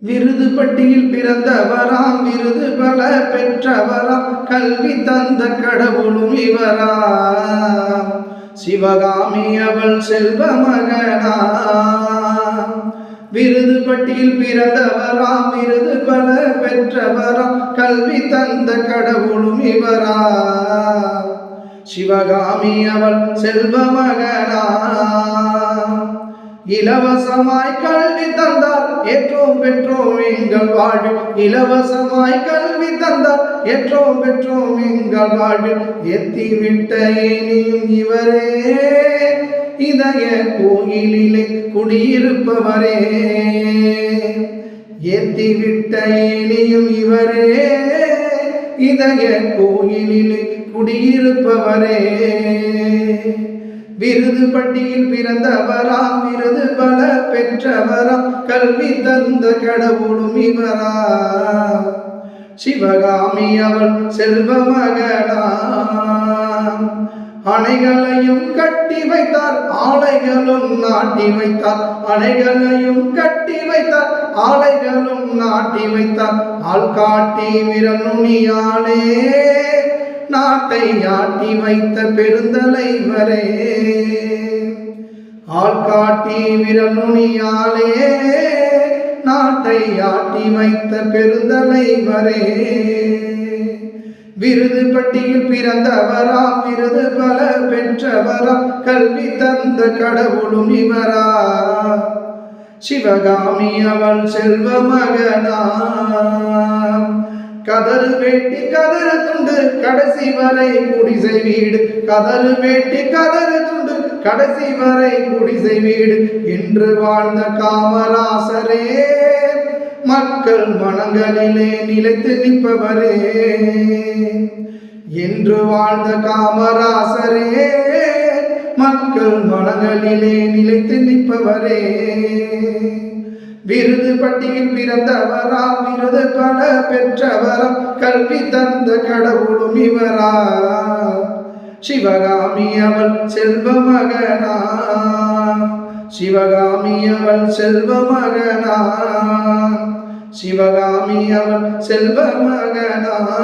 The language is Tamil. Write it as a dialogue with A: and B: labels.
A: விருது பட்டியில் பிறந்தவராம், விருது பல பெற்றவராம், கல்வி தந்த கடவுளும் இவராம். சிவகாமி அவள் செல்வ மகனாம். விருது பட்டியில் பிறந்தவராம், விருது பல பெற்றவராம், கல்வி தந்த கடவுளும் இவராம். சிவகாமி அவள் செல்வ மகனாம். இலவசமாய் கல்வி தந்தார், ஏற்றோம் பெற்றோம் எங்கள் வாழ்வில். இலவசமாய் கல்வி தந்தார், ஏற்றோம் பெற்றோம் எங்கள் வாழ்வில். எத்திவிட்ட ஏனியும் இவரே, இதய கோயிலிலே குடியிருப்பவரே. எத்திவிட்ட ஏனியும் இவரே, இதய கோயிலிலே குடியிருப்பவரே. விருது பட்டியில் பிறந்தவராம், விருது பல பெற்றவராம், கல்வி தந்த கடவுளும் இவராம். சிவகாமி அவள் செல்வ மகனாம். அணைகளையும் கட்டி வைத்தார், ஆலைகளும் நாட்டி வைத்தார். அணைகளையும் கட்டி வைத்தார், ஆலைகளும் நாட்டி வைத்தார். ஆள்காட்டி விரல் நுனியாலே நாட்டை ஆட்டி வைத்த பெருந்தலைவரே. ஆள்காட்டி விரல் நுனியாலே நாட்டை ஆட்டி வைத்த பெருந்தலைவரே. விருது பட்டியில் பிறந்தவராம், விருது பல பெற்றவராம், கல்வி தந்த கடவுளும் இவரா. சிவகாமி அவள் செல்வ மகனாம். கதறு வேட்டி கதறு துண்டு கடைசி வரை குடிசை வீடு. கதறு வேட்டி கதறு துண்டு கடைசி வரை குடிசை வீடு. என்று வாழ்ந்த காமராசரே, மக்கள் மனங்களிலே நிலைத்து நிற்பவரே. என்று வாழ்ந்த காமராசரே, மக்கள் மனங்களிலே நிலைத்து நிற்பவரே. விருது பட்டியில் பிறந்தவராம், விருது பல பெற்றவராம், கல்வி தந்த கடவுளும் இவராம். சிவகாமி அவள் செல்வ மகனாம். சிவகாமி அவள் செல்வ மகனாம். சிவகாமி அவள் செல்வ மகனாம்.